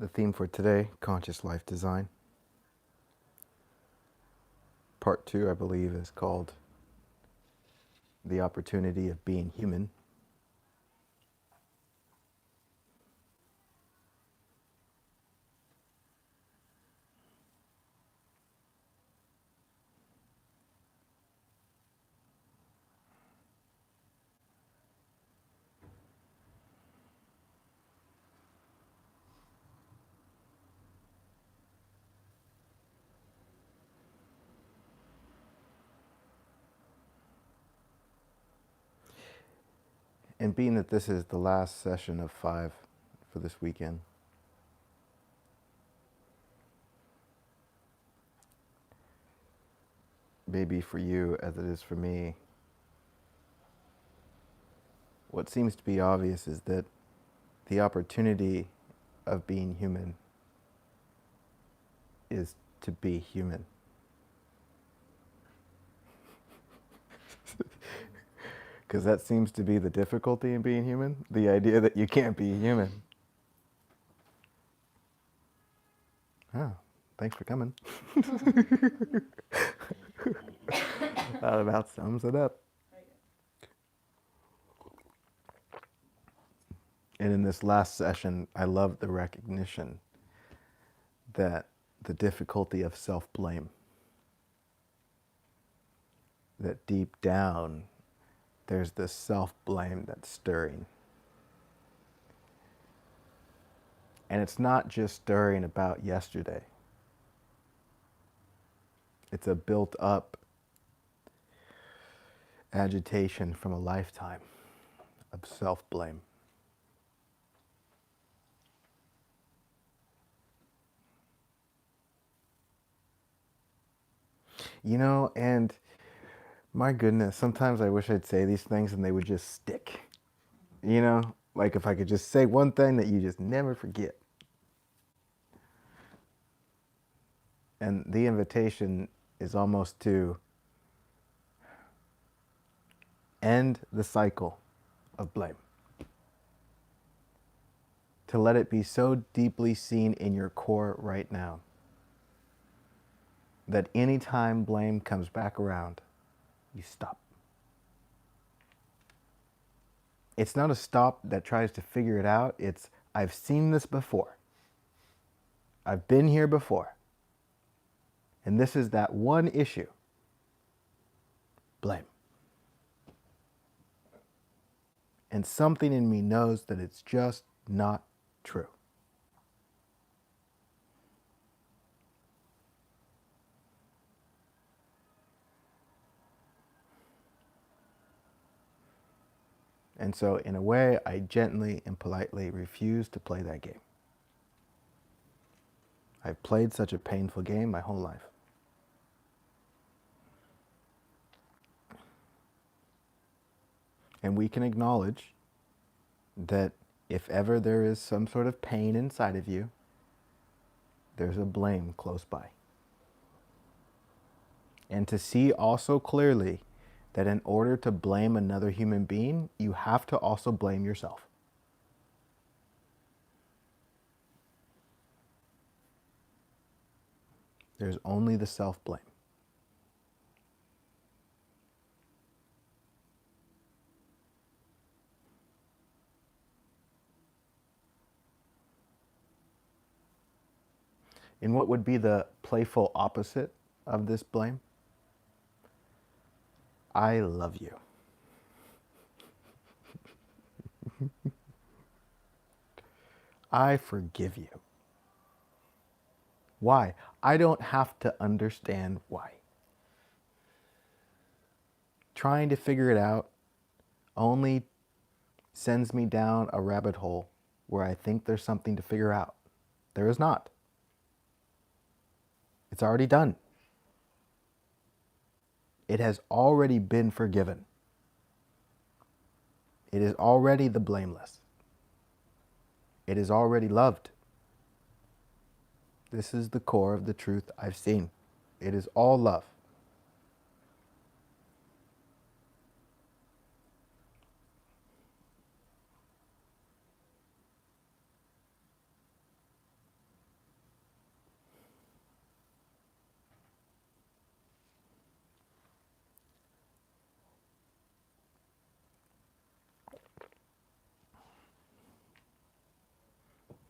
The theme for today, conscious life design. Part 2, I believe, is called The Opportunity of Being Human. And being that this is the last session of 5 for this weekend, maybe for you as it is for me, what seems to be obvious is that the opportunity of being human is to be human. Because that seems to be the difficulty in being human, the idea that you can't be human. Oh, thanks for coming. That about sums it up. And in this last session, I love the recognition that the difficulty of self-blame, that deep down, there's this self-blame that's stirring. And it's not just stirring about yesterday. It's a built-up agitation from a lifetime of self-blame. You know, and my goodness, sometimes I wish I'd say these things and they would just stick. You know, like if I could just say one thing that you just never forget. And the invitation is almost to end the cycle of blame. To let it be so deeply seen in your core right now that anytime blame comes back around, you stop. It's not a stop that tries to figure it out. It's, I've seen this before. I've been here before. And this is that one issue. Blame. And something in me knows that it's just not true. And so, in a way, I gently and politely refuse to play that game. I've played such a painful game my whole life. And we can acknowledge that if ever there is some sort of pain inside of you, there's a blame close by. And to see also clearly that in order to blame another human being, you have to also blame yourself. There's only the self-blame. And what would be the playful opposite of this blame? I love you. I forgive you. Why? I don't have to understand why. Trying to figure it out only sends me down a rabbit hole where I think there's something to figure out. There is not. It's already done. It has already been forgiven. It is already the blameless. It is already loved. This is the core of the truth I've seen. It is all love.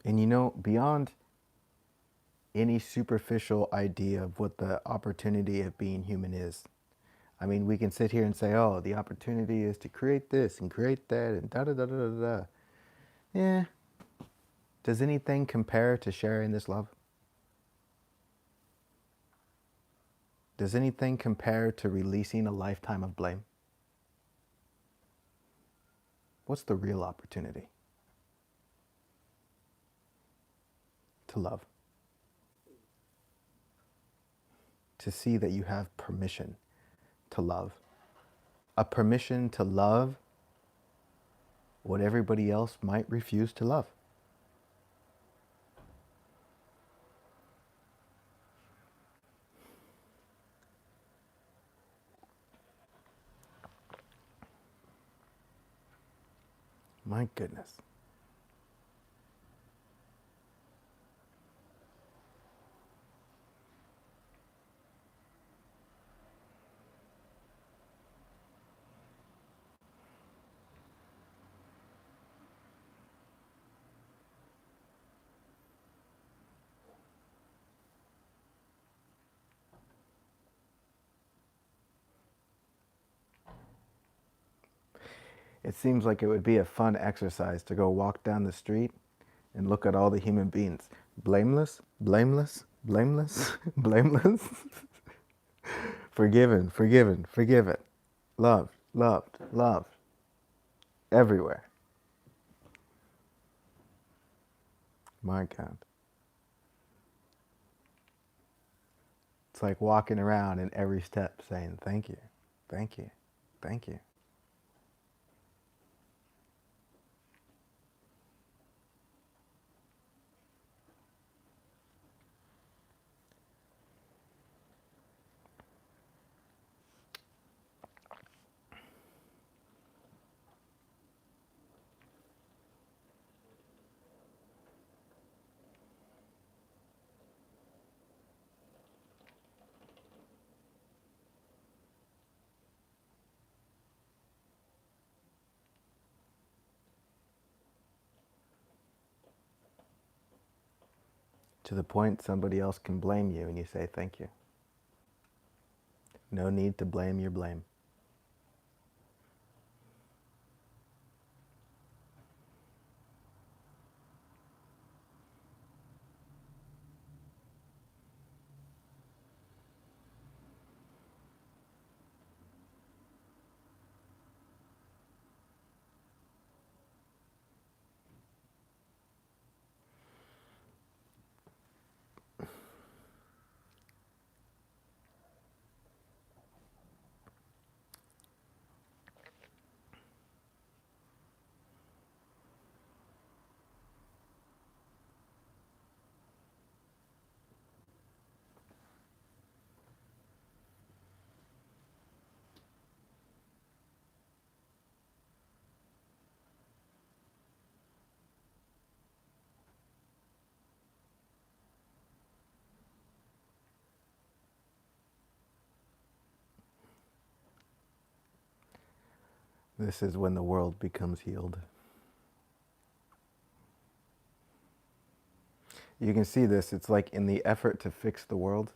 And you know, beyond any superficial idea of what the opportunity of being human is, I mean, we can sit here and say, oh, the opportunity is to create this and create that and da da da da da da. Yeah. Does anything compare to sharing this love? Does anything compare to releasing a lifetime of blame? What's the real opportunity? To love. To see that you have permission to love. A permission to love what everybody else might refuse to love. My goodness. It seems like it would be a fun exercise to go walk down the street and look at all the human beings. Blameless, blameless, blameless, blameless. Forgiven, forgiven, forgiven. Loved, loved, loved. Everywhere. My God. It's like walking around in every step saying, thank you, thank you, thank you. To the point somebody else can blame you and you say, thank you. No need to blame your blame. This is when the world becomes healed. You can see this. It's like in the effort to fix the world,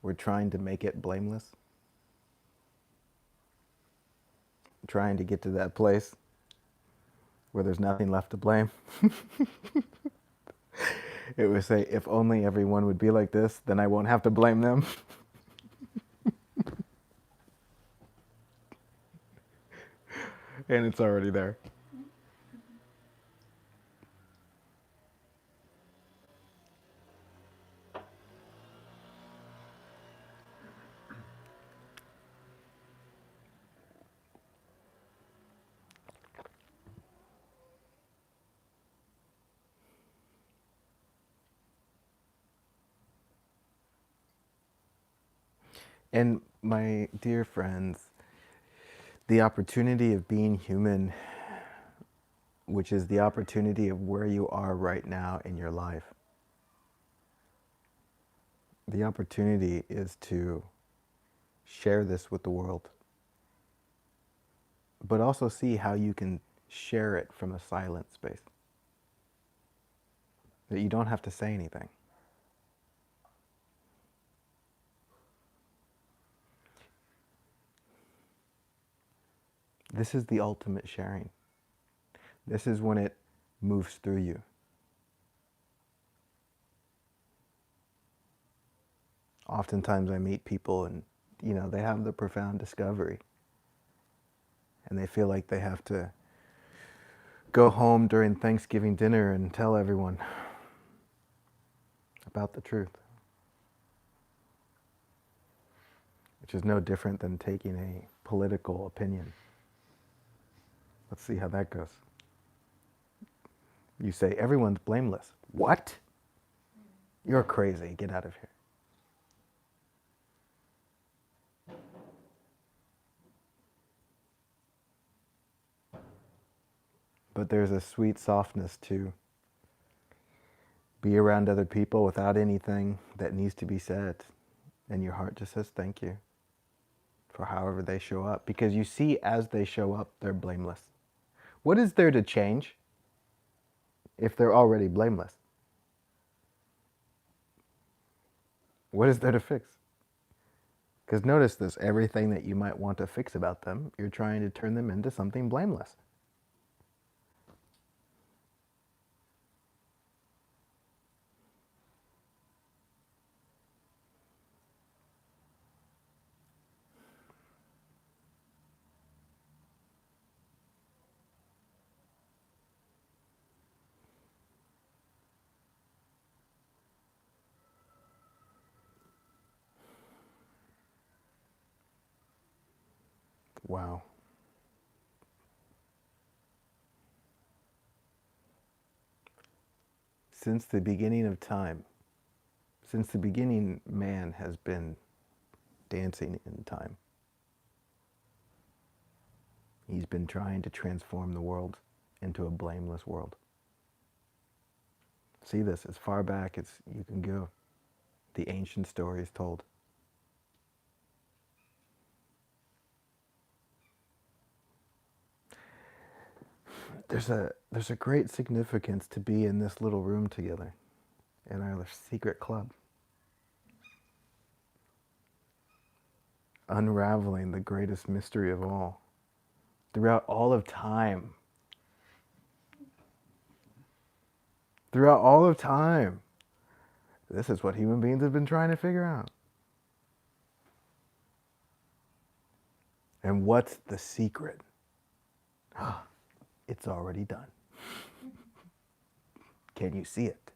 we're trying to make it blameless. Trying to get to that place where there's nothing left to blame. It would say, if only everyone would be like this, then I won't have to blame them. And it's already there. And my dear friends, the opportunity of being human, which is the opportunity of where you are right now in your life, the opportunity is to share this with the world, but also see how you can share it from a silent space. that you don't have to say anything. This is the ultimate sharing. This is when it moves through you. Oftentimes I meet people and, they have the profound discovery. And they feel like they have to go home during Thanksgiving dinner and tell everyone about the truth. Which is no different than taking a political opinion. Let's see how that goes. You say, everyone's blameless. What? You're crazy. Get out of here. But there's a sweet softness to be around other people without anything that needs to be said. And your heart just says thank you for however they show up. Because you see, as they show up, they're blameless. What is there to change if they're already blameless? What is there to fix? Because notice this, everything that you might want to fix about them, you're trying to turn them into something blameless. Wow. Since the beginning of time, since the beginning, man has been dancing in time. He's been trying to transform the world into a blameless world. See this as far back as you can go. The ancient stories told. There's a great significance to be in this little room together, in our secret club. Unraveling the greatest mystery of all. Throughout all of time. Throughout all of time. This is what human beings have been trying to figure out. And what's the secret? It's already done. Can you see it?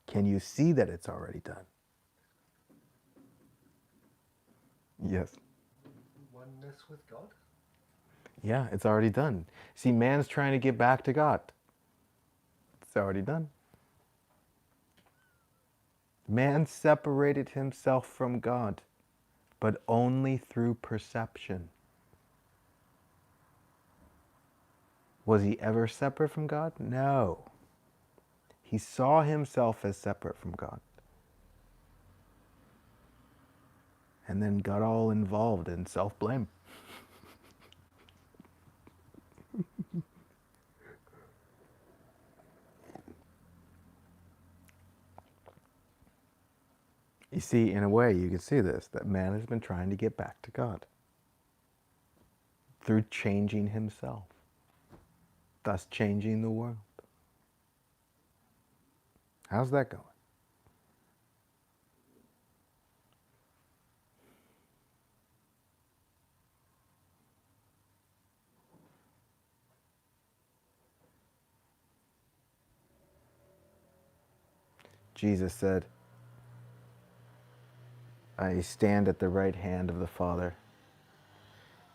Can you see that it's already done? Yes. Oneness with God? Yeah, it's already done. See, man's trying to get back to God. It's already done. Man separated himself from God, but only through perception. Was he ever separate from God? No. He saw himself as separate from God. And then got all involved in self-blame. You see, in a way, you can see this, that man has been trying to get back to God through changing himself, thus changing the world. How's that going? Jesus said, I stand at the right hand of the Father.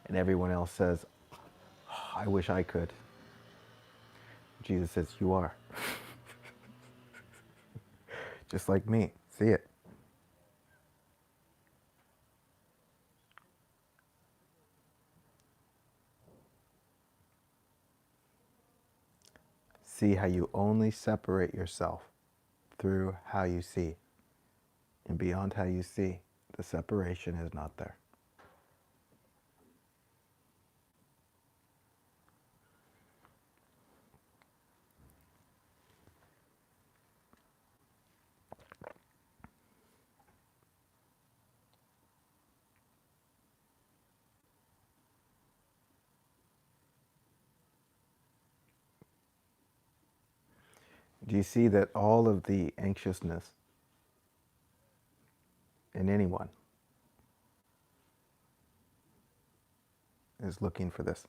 And everyone else says, oh, I wish I could. Jesus says, you are. Just like me. See it. See how you only separate yourself through how you see. And beyond how you see, the separation is not there. Do you see that all of the anxiousness in anyone is looking for this?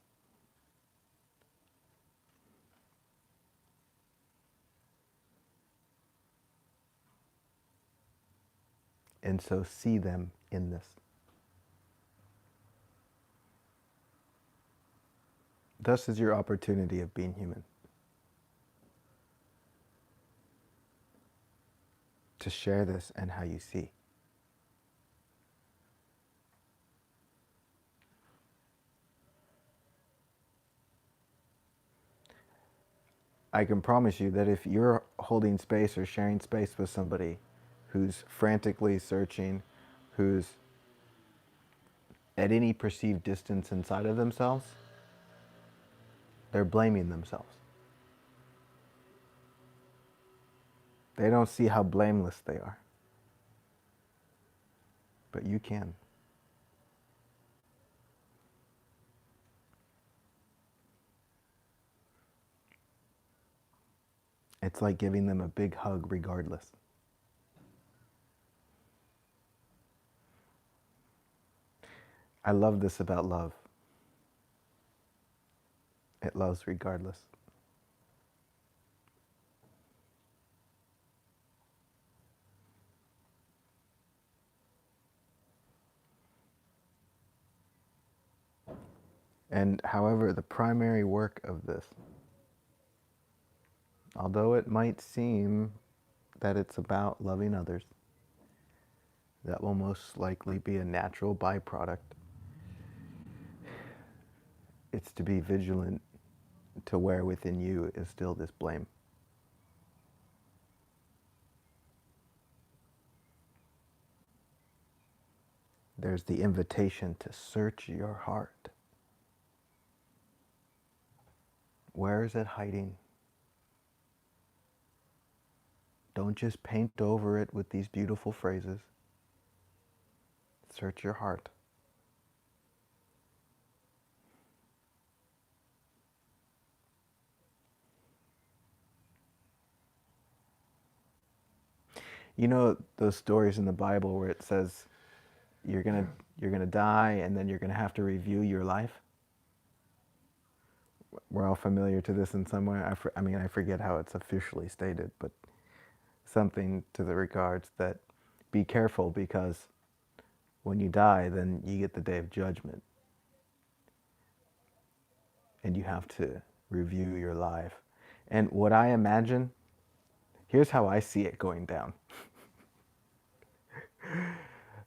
And so see them in this. Thus is your opportunity of being human. To share this and how you see. I can promise you that if you're holding space or sharing space with somebody who's frantically searching, who's at any perceived distance inside of themselves, they're blaming themselves. They don't see how blameless they are. But you can. It's like giving them a big hug regardless. I love this about love. It loves regardless. And however, the primary work of this, although it might seem that it's about loving others, that will most likely be a natural byproduct. It's to be vigilant to where within you is still this blame. There's the invitation to search your heart. Where is it hiding? Don't just paint over it with these beautiful phrases. Search your heart. You know those stories in the Bible where it says you're gonna die and then you're gonna have to review your life? We're all familiar to this in some way. I forget how it's officially stated, but something to the regards that be careful because when you die, then you get the day of judgment. And you have to review your life. And what I imagine, here's how I see it going down.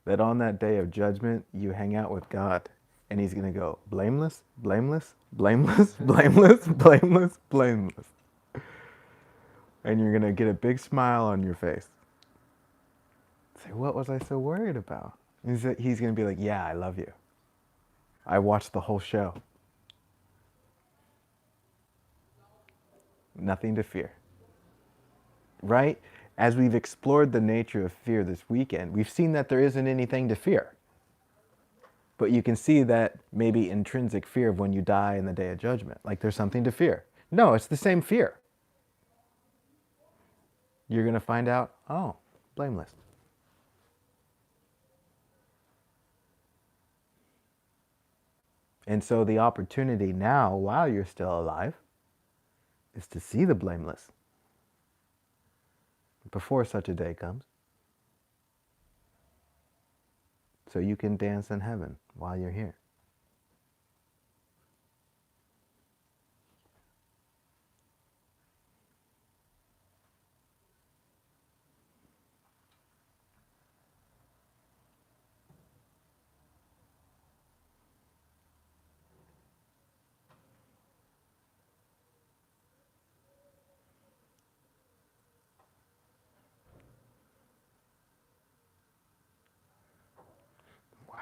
That on that day of judgment, you hang out with God, and he's going to go, blameless, blameless, blameless, blameless, blameless, blameless. And you're going to get a big smile on your face. Say, what was I so worried about? He's going to be like, yeah, I love you. I watched the whole show. Nothing to fear. Right? As we've explored the nature of fear this weekend, we've seen that there isn't anything to fear. But you can see that maybe intrinsic fear of when you die in the day of judgment. Like there's something to fear. No, it's the same fear. You're going to find out, oh, blameless. And so the opportunity now, while you're still alive, is to see the blameless before such a day comes. So you can dance in heaven while you're here. Wow.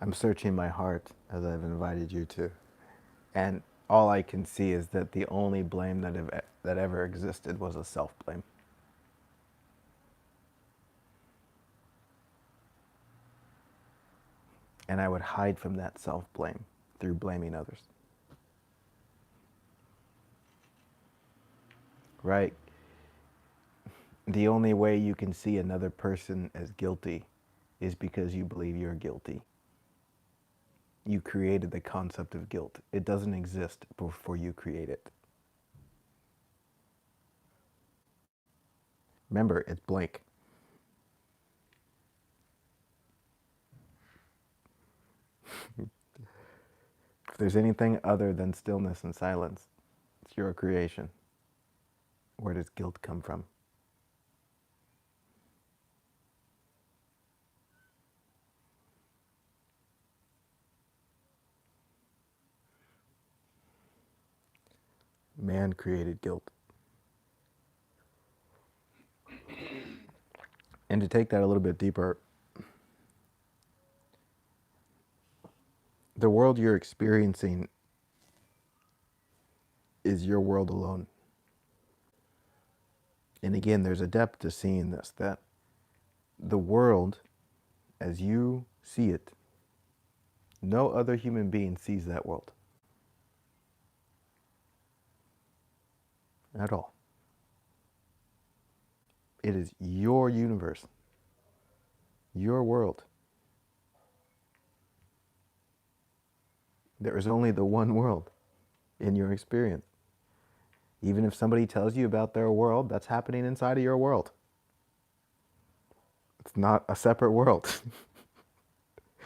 I'm searching my heart as I've invited you to. And all I can see is that the only blame that ever existed was a self-blame. And I would hide from that self-blame through blaming others. Right? The only way you can see another person as guilty is because you believe you're guilty. You created the concept of guilt. It doesn't exist before you create it. Remember, it's blank. If there's anything other than stillness and silence, it's your creation. Where does guilt come from? Man created guilt. And to take that a little bit deeper, the world you're experiencing is your world alone. And again, there's a depth to seeing this, that the world, as you see it, no other human being sees that world at all. It is your universe, your world. There is only the one world in your experience. Even if somebody tells you about their world, that's happening inside of your world. It's not a separate world.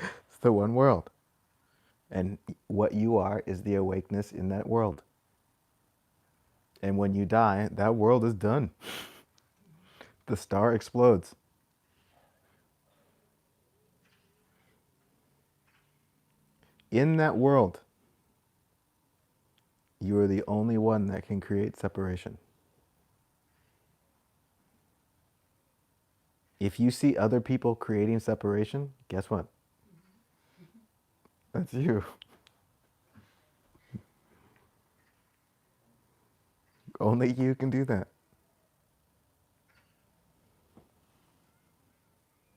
It's the one world. And what you are is the awakeness in that world. And when you die, that world is done. The star explodes. In that world, you are the only one that can create separation. If you see other people creating separation, guess what? That's you. Only you can do that.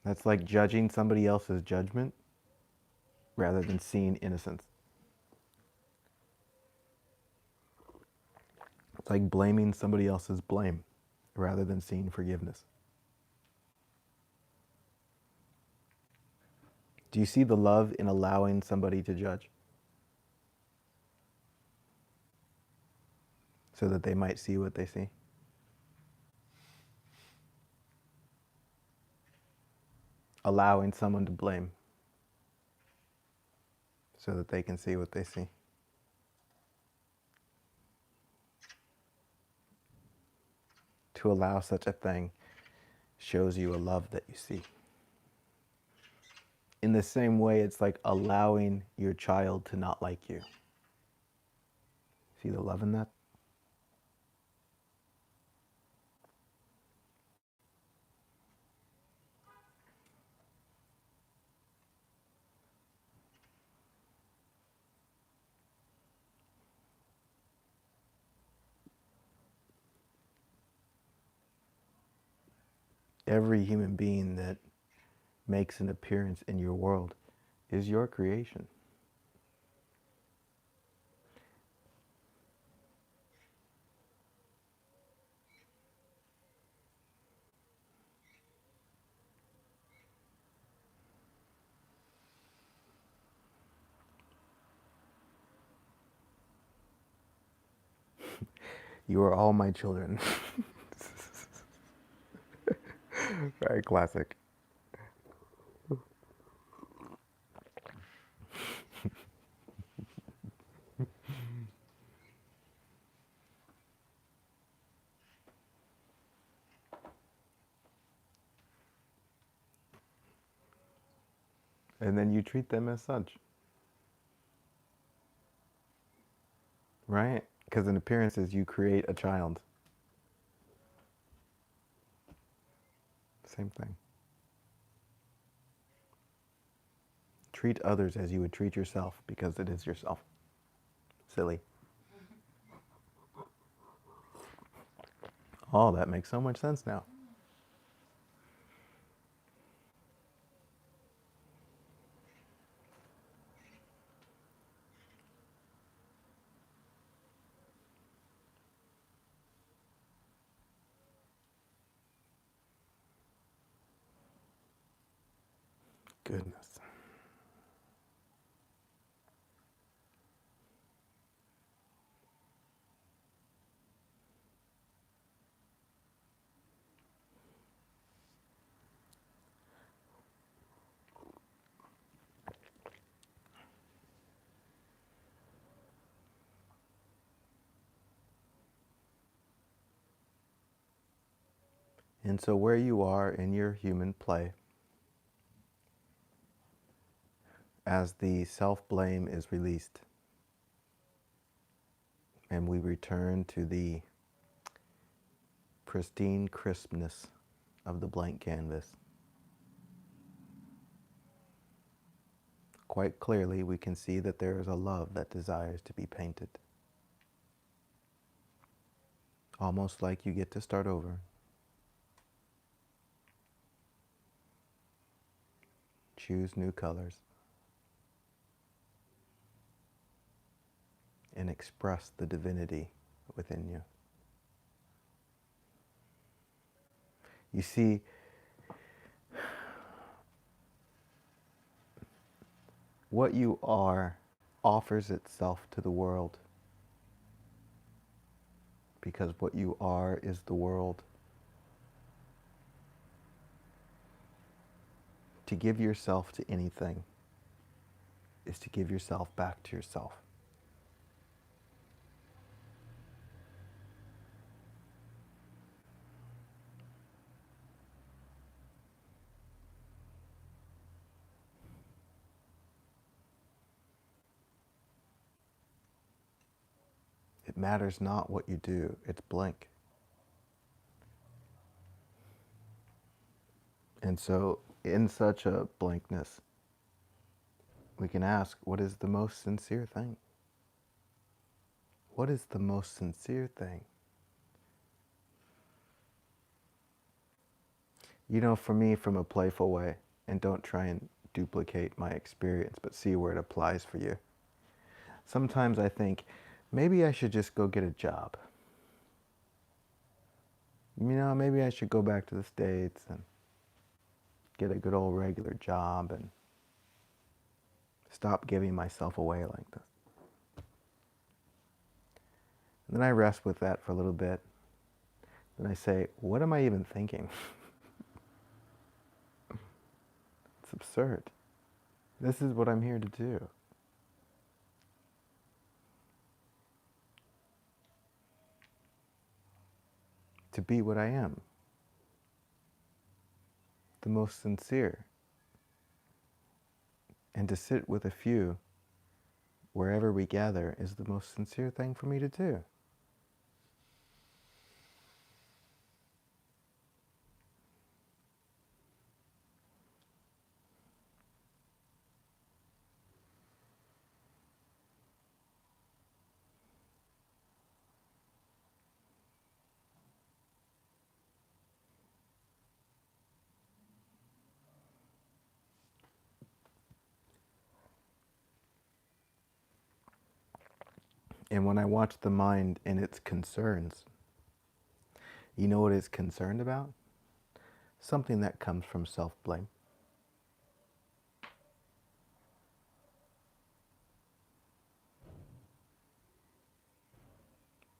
That's like judging somebody else's judgment rather than seeing innocence. It's like blaming somebody else's blame rather than seeing forgiveness. Do you see the love in allowing somebody to judge? So that they might see what they see? Allowing someone to blame so that they can see what they see. To allow such a thing shows you a love that you see. In the same way, it's like allowing your child to not like you. See the love in that? Every human being that makes an appearance in your world is your creation. You are all my children. Very classic. And then you treat them as such. Right? Because in appearances, you create a child. Same thing. treat others as you would treat yourself, because it is yourself. Silly. Oh, that makes so much sense now. Goodness. And so where you are in your human play, as the self-blame is released, and we return to the pristine crispness of the blank canvas, quite clearly we can see that there is a love that desires to be painted. Almost like you get to start over. Choose new colors. And express the divinity within you. You see, what you are offers itself to the world, because what you are is the world. To give yourself to anything is to give yourself back to yourself. It matters not what you do, it's blank. And so, in such a blankness, we can ask, what is the most sincere thing? What is the most sincere thing? You know, for me, from a playful way, and don't try and duplicate my experience, but see where it applies for you. Sometimes I think, maybe I should just go get a job. You know, maybe I should go back to the States and get a good old regular job and stop giving myself away like this. And then I rest with that for a little bit. Then I say, what am I even thinking? It's absurd. This is what I'm here to do. To be what I am. The most sincere. And to sit with a few wherever we gather is the most sincere thing for me to do. And when I watch the mind and its concerns, you know what it's concerned about? Something that comes from self-blame.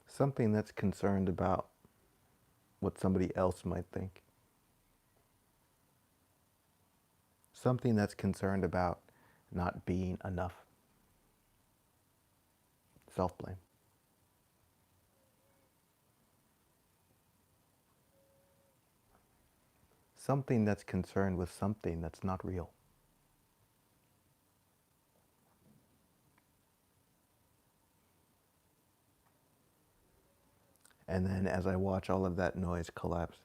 Something that's concerned about what somebody else might think. Something that's concerned about not being enough. Self-blame. Something that's concerned with something that's not real. And then as I watch all of that noise collapse,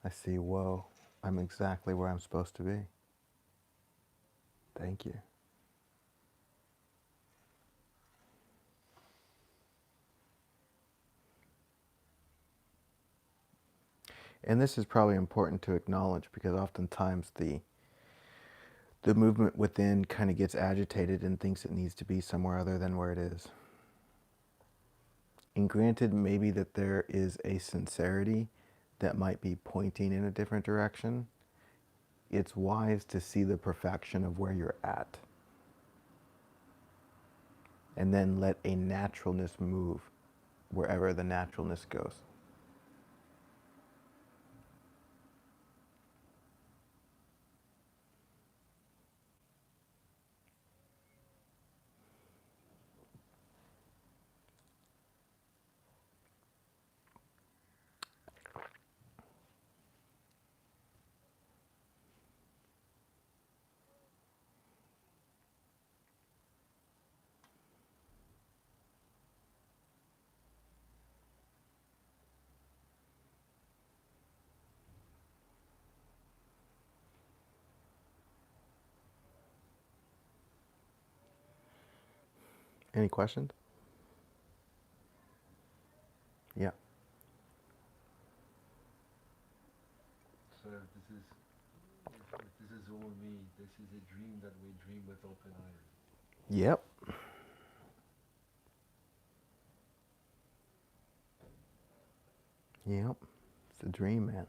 I see, whoa, I'm exactly where I'm supposed to be. Thank you. And this is probably important to acknowledge because oftentimes the movement within kind of gets agitated and thinks it needs to be somewhere other than where it is. And granted, maybe that there is a sincerity that might be pointing in a different direction, it's wise to see the perfection of where you're at and then let a naturalness move wherever the naturalness goes. Any questions? Yeah. So if this is all me, this is a dream that we dream with open eyes. Yep. Yep. It's a dream, man.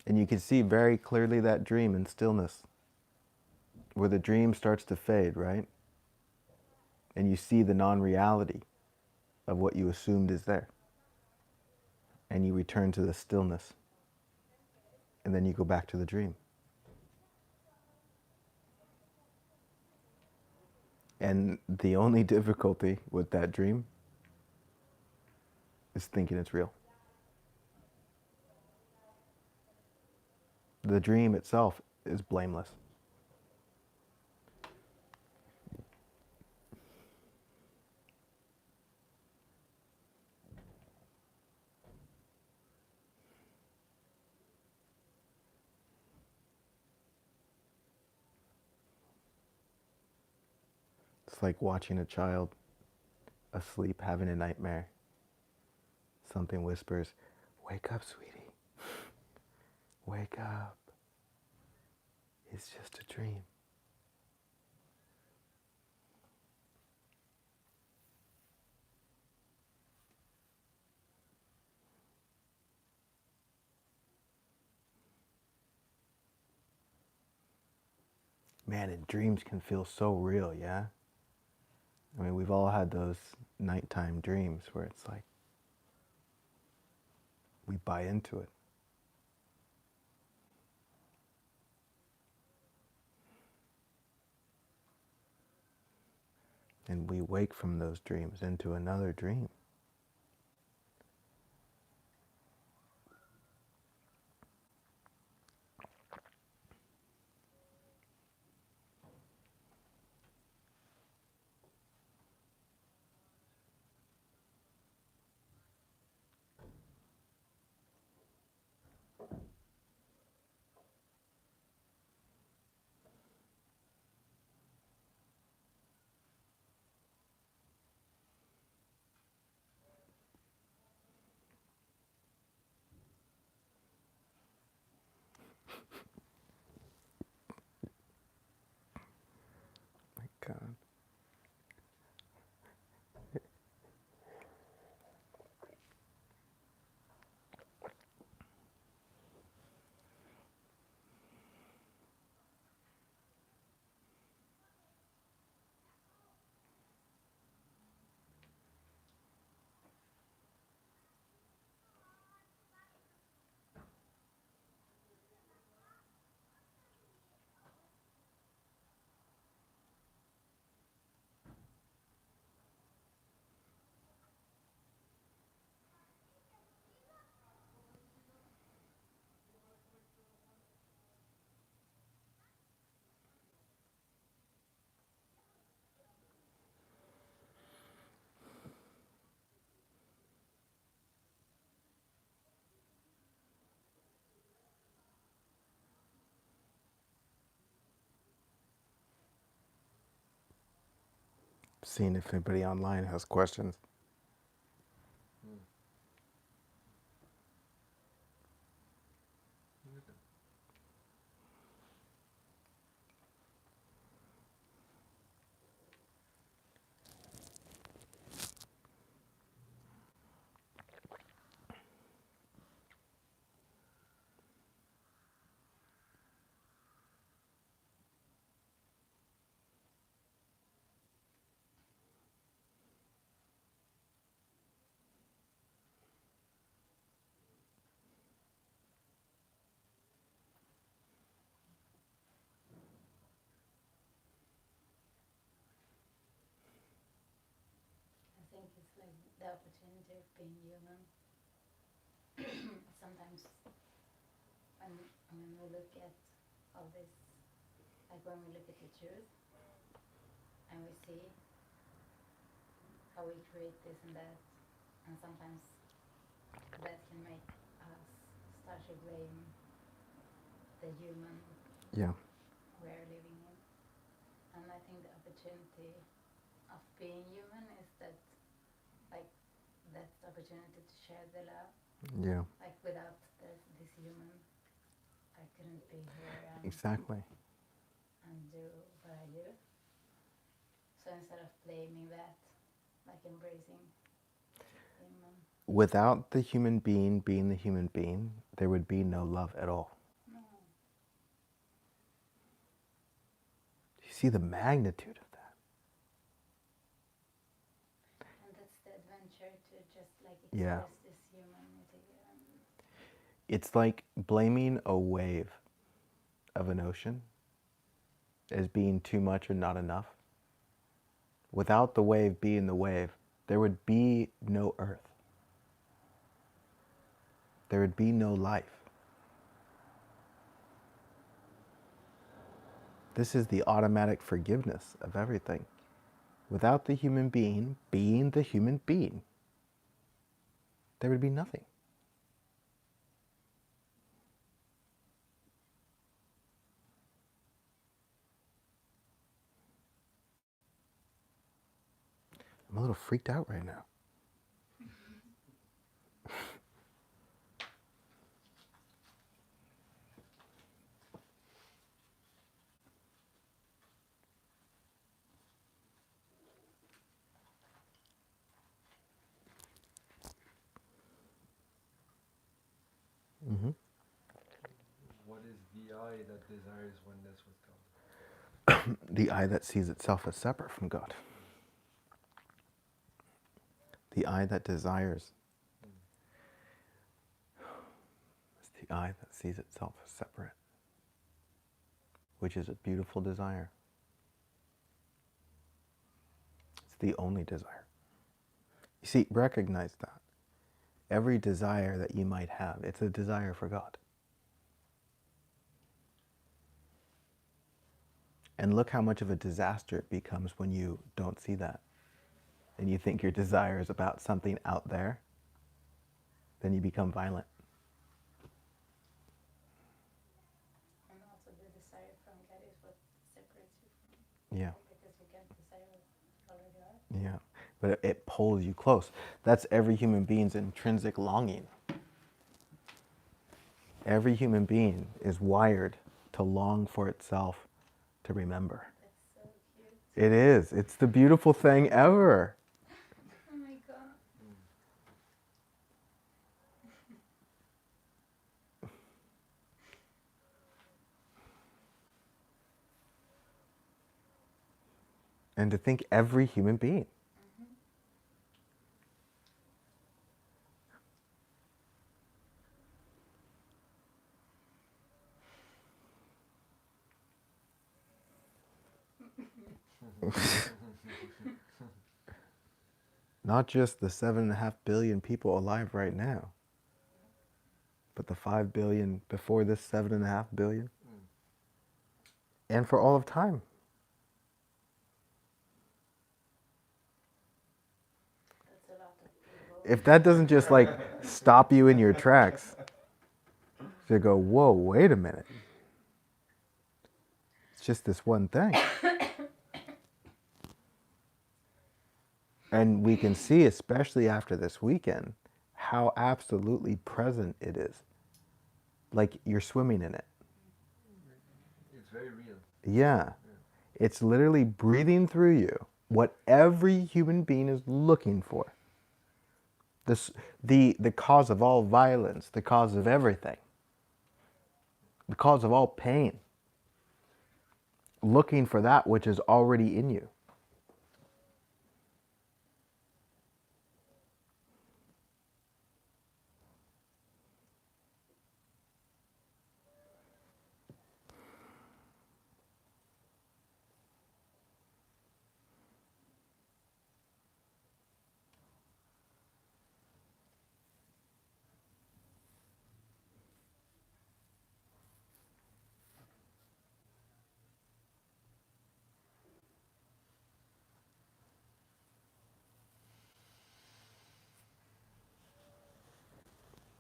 And you can see very clearly that dream in stillness, where the dream starts to fade, right? And you see the non-reality of what you assumed is there. And you return to the stillness. And then you go back to the dream. And the only difficulty with that dream is thinking it's real. The dream itself is blameless. It's like watching a child asleep having a nightmare. Something whispers, "Wake up, sweetie. Wake up. It's just a dream." Man, and dreams can feel so real, yeah? I mean, we've all had those nighttime dreams where it's like we buy into it. And we wake from those dreams into another dream. My God. seeing if anybody online has questions. Mm. Okay. I think it's like the opportunity of being human. Sometimes when we look at all this, like when we look at the truth and we see how we create this and that, and sometimes that can make us start to blame the human Yeah. we're living in. And I think the opportunity of being human is that, like, that's the opportunity to share the love. Yeah. Like without this human, I couldn't be here Exactly. and do what I do. So instead of blaming that, like embracing human. Without the human being being the human being, there would be no love at all. No. You see the magnitude of that? And that's the adventure to just like Yeah. express this humanity. It's like blaming a wave of an ocean as being too much or not enough. Without the wave being the wave, there would be no earth. There would be no life. This is the automatic forgiveness of everything. Without the human being being the human being, there would be nothing. I'm a little freaked out right now. Mm-hmm. What is the I that desires oneness with God? The I that sees itself as separate from God. The I that desires is the I that sees itself as separate, which is a beautiful desire. It's the only desire. You see, recognize that. Every desire that you might have, it's a desire for God. And look how much of a disaster it becomes when you don't see that. And you think your desire is about something out there, then you become violent. And also the desire from God is what separates you from Yeah. God, because you can't desire what you already are. Yeah. But it pulls you close. That's every human being's intrinsic longing. Every human being is wired to long for itself to remember. That's so cute. It is. It's the beautiful thing ever. Oh my god. And to think every human being. Not just the 7.5 billion people alive right now, but the 5 billion before this 7.5 billion, and for all of time. That's a lot of people. If that doesn't just like stop you in your tracks, to go, whoa, wait a minute. It's just this one thing. And we can see, especially after this weekend, how absolutely present it is. Like you're swimming in it. It's very real. Yeah. It's literally breathing through you what every human being is looking for. This, the cause of all violence, the cause of everything, the cause of all pain. Looking for that which is already in you.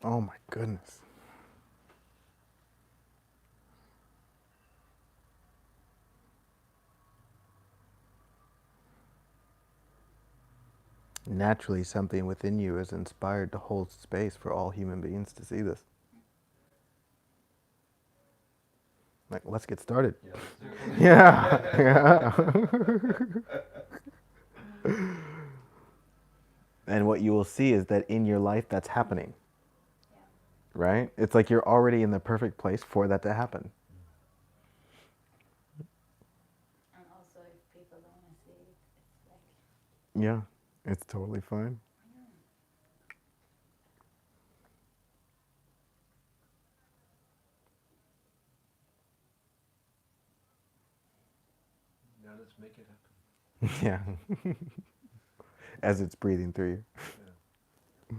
Oh my goodness. Naturally, something within you is inspired to hold space for all human beings to see this. Like, let's get started. Yeah, let's do it. Yeah, yeah. And what you will see is that in your life that's happening, Yeah. right? It's like you're already in the perfect place for that to happen. And also, if people don't want to see it, it's like, Yeah, it's totally fine. Now let's make it happen. Yeah. As it's breathing through you. Yeah.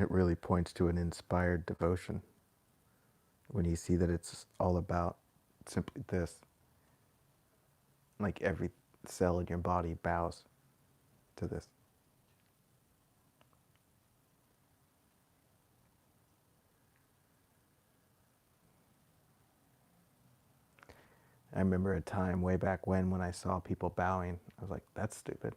It really points to an inspired devotion when you see that it's all about simply this. Like every cell in your body bows to this. I remember a time way back when I saw people bowing, I was like, that's stupid.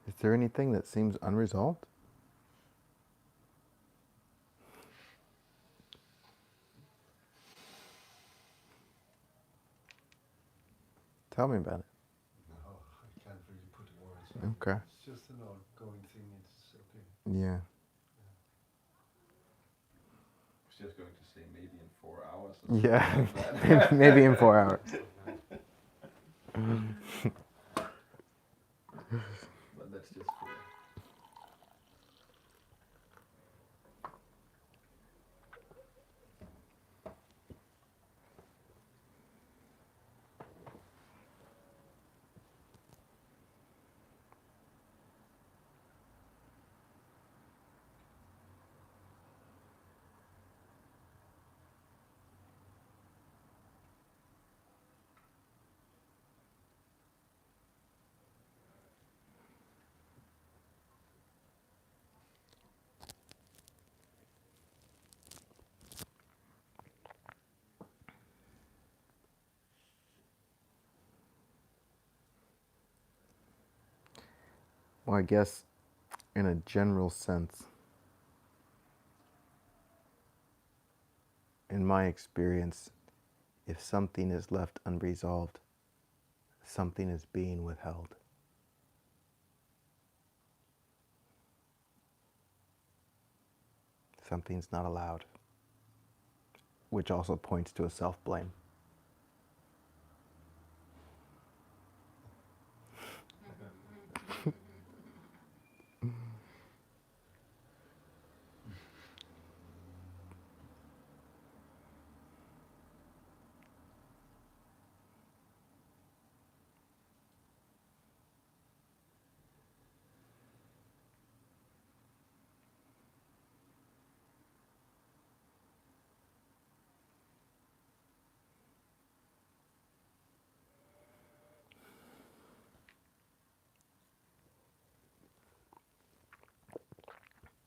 Is there anything that seems unresolved? Tell me about it. No, I can't really put words on it. Okay. It's just an ongoing thing. It's okay. Yeah. I was just going to say maybe in 4 hours or something Yeah. like that. Maybe in 4 hours. But that's just for Well, I guess in a general sense, in my experience, if something is left unresolved, something is being withheld. Something's not allowed, which also points to a self-blame.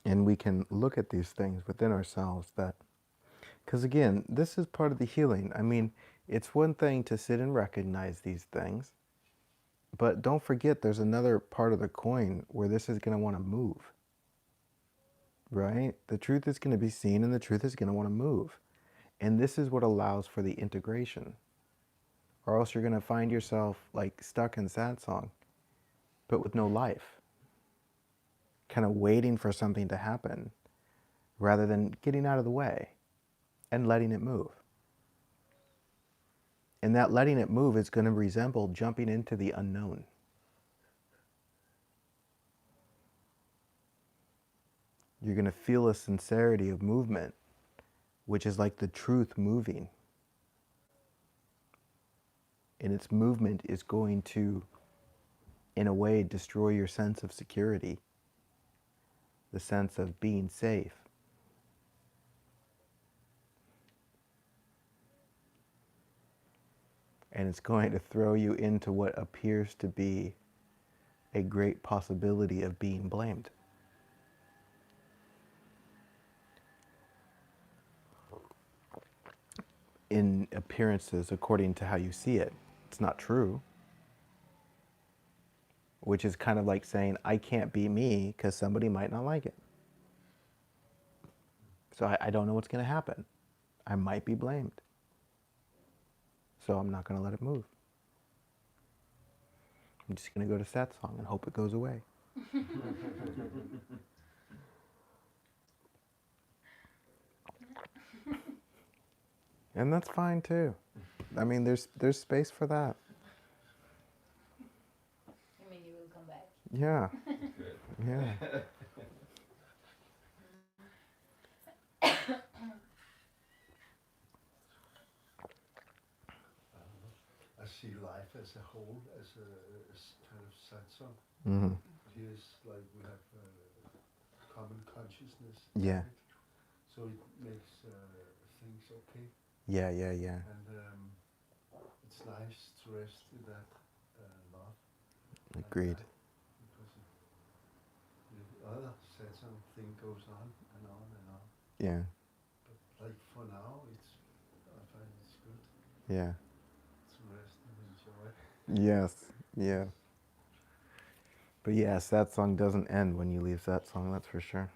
And we can look at these things within ourselves that, because again, this is part of the healing. I mean, it's one thing to sit and recognize these things, but don't forget there's another part of the coin where this is going to want to move, right? The truth is going to be seen and the truth is going to want to move. And this is what allows for the integration. Or else you're going to find yourself like stuck in satsang, but with no life, kind of waiting for something to happen rather than getting out of the way and letting it move. And that letting it move is going to resemble jumping into the unknown. You're going to feel a sincerity of movement, which is like the truth moving. And its movement is going to, in a way, destroy your sense of security, the sense of being safe. And it's going to throw you into what appears to be a great possibility of being blamed. In appearances, according to how you see it, it's not true. Which is kind of like saying, I can't be me because somebody might not like it. So I don't know what's going to happen. I might be blamed. So I'm not going to let it move. I'm just going to go to satsang and hope it goes away. And that's fine too. I mean, there's space for that. You mean you will come back? Yeah. Good. Yeah. I see life as a whole, as kind of satsang. Mm-hmm. Here's like we have common consciousness. Yeah. Right? So it makes things okay. Yeah, yeah, yeah. And it's nice to rest in that love. Agreed. Because the other satsang thing goes on and on and on. Yeah. But like for now, I find it's good Yeah. to rest and enjoy. Yes. Yeah. But yeah, satsang doesn't end when you leave satsang, that's for sure.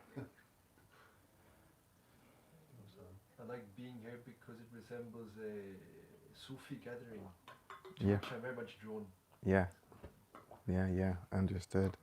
I like being here because it resembles a Sufi gathering, to Yeah. which I'm very much drawn. Yeah. Yeah, yeah. Understood.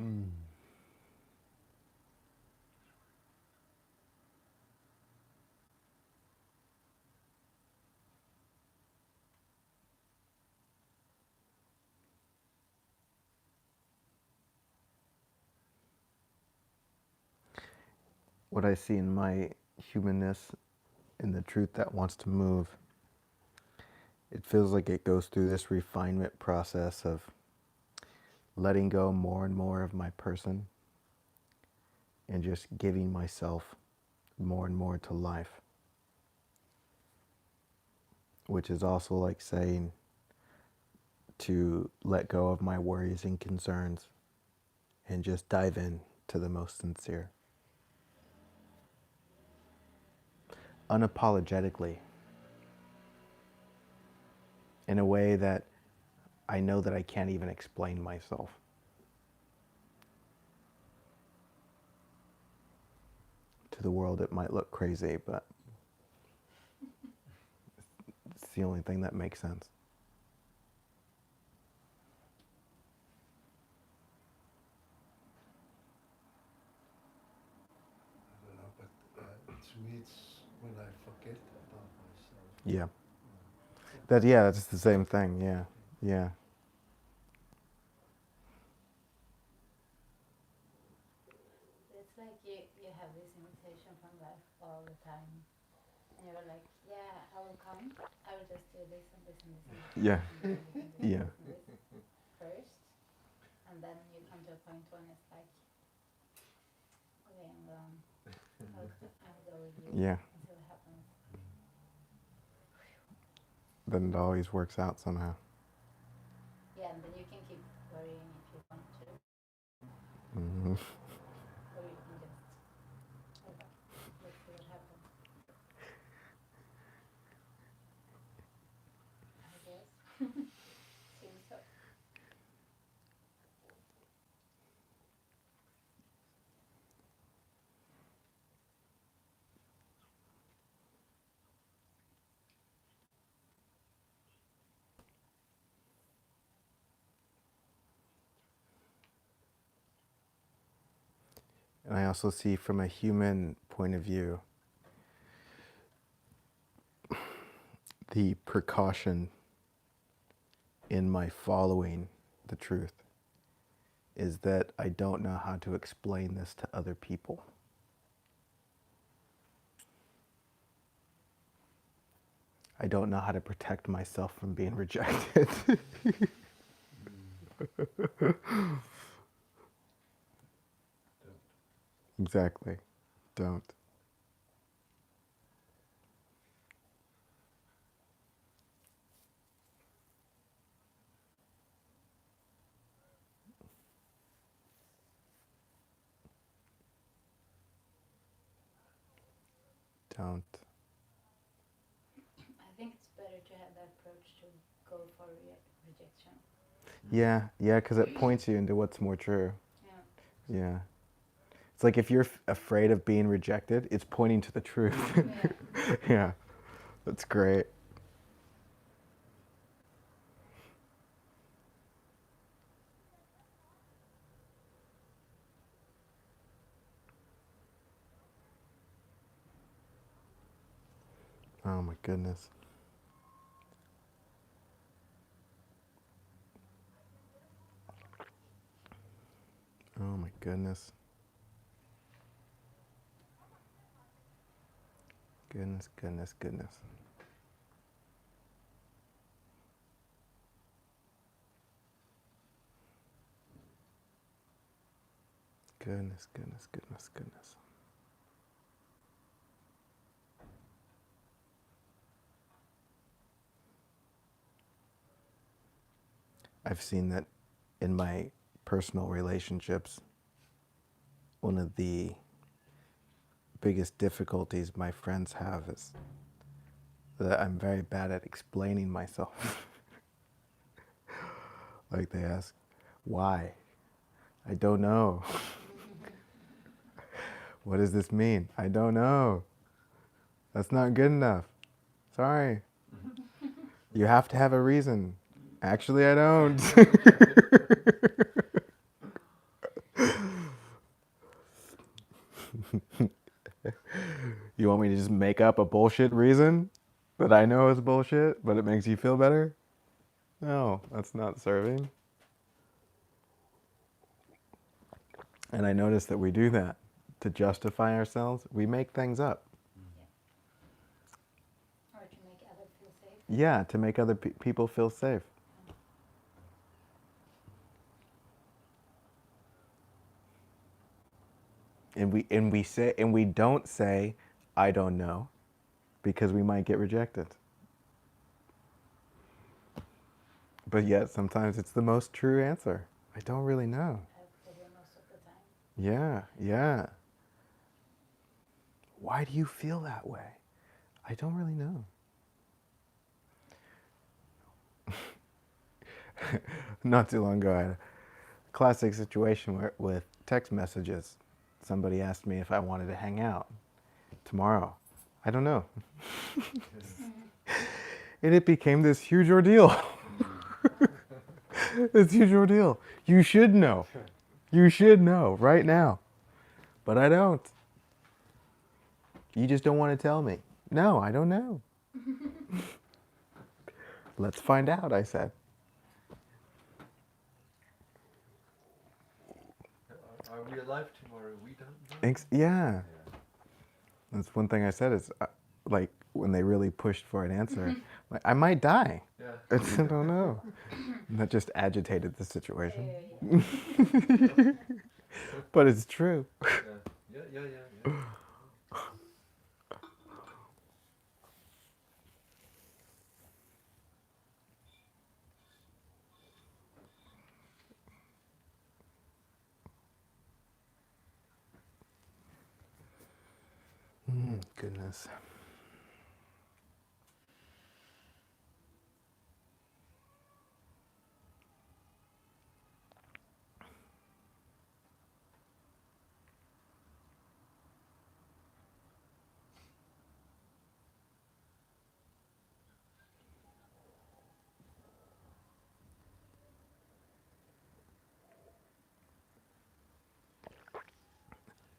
Mm. What I see in my humanness, in the truth that wants to move, it feels like it goes through this refinement process of letting go more and more of my person and just giving myself more and more to life. Which is also like saying to let go of my worries and concerns and just dive in to the most sincere. Unapologetically. In a way that I know that I can't even explain myself. To the world it might look crazy, but it's the only thing that makes sense. I don't know, but to me it's when I forget about myself. Yeah. That's the same thing, yeah. Yeah. It's like you have this invitation from life all the time. And you're like, yeah, I will come. I will just do this and this and this and this and Yeah. this and this and this Yeah. and this first. And then you come to a point when it's like, okay, I'm gone. I'll go with you Yeah. and see what happens. Then it always works out somehow. Yeah, and then you can keep worrying if you want to, Mm-hmm. or you can just, okay, let's see what happens. I guess. Seems so. And I also see from a human point of view the precaution in my following the truth is that I don't know how to explain this to other people. I don't know how to protect myself from being rejected. Exactly. Don't. Don't. I think it's better to have that approach to go for rejection. Yeah, because it points you into what's more true. Yeah. Yeah. It's like if you're afraid of being rejected, it's pointing to the truth. Yeah. Yeah. That's great. Oh my goodness. Oh my goodness. Goodness, goodness, goodness. Goodness, goodness, goodness, goodness. I've seen that in my personal relationships. One of the biggest difficulties my friends have is that I'm very bad at explaining myself. Like they ask, why? I don't know. What does this mean? I don't know. That's not good enough. Sorry. You have to have a reason. Actually, I don't. You want me to just make up a bullshit reason that I know is bullshit, but it makes you feel better? No, that's not serving. And I notice that we do that to justify ourselves. We make things up. Or to make others feel safe. Yeah, to make other people feel safe. And we don't say, I don't know, because we might get rejected. But yet sometimes it's the most true answer. I don't really know. Probably most of the time. Yeah, yeah. Why do you feel that way? I don't really know. Not too long ago, I had a classic situation with text messages. Somebody asked me if I wanted to hang out tomorrow. I don't know. And it became this huge ordeal. This huge ordeal. You should know. You should know right now. But I don't. You just don't want to tell me. No, I don't know. Let's find out, I said. Are we alive tomorrow? We don't know. Yeah. Yeah. That's one thing I said is, like, when they really pushed for an answer, like, I might die. Yeah. I don't know. And that just agitated the situation. But it's true. Yeah. Goodness.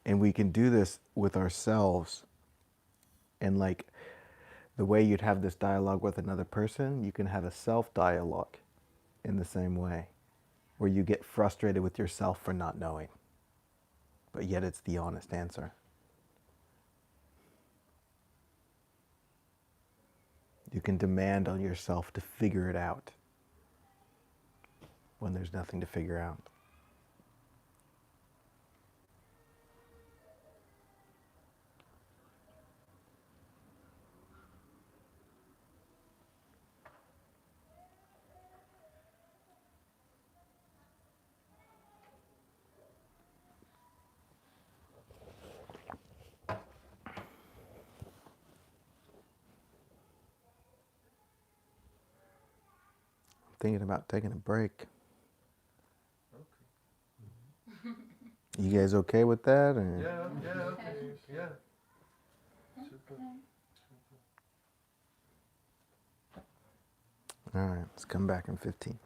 And we can do this with ourselves. And like the way you'd have this dialogue with another person, you can have a self-dialogue in the same way, where you get frustrated with yourself for not knowing, but yet it's the honest answer. You can demand on yourself to figure it out when there's nothing to figure out. Thinking about taking a break. Okay. You guys okay with that? Or? Yeah, okay. Yeah. Super. All right, let's come back in 15.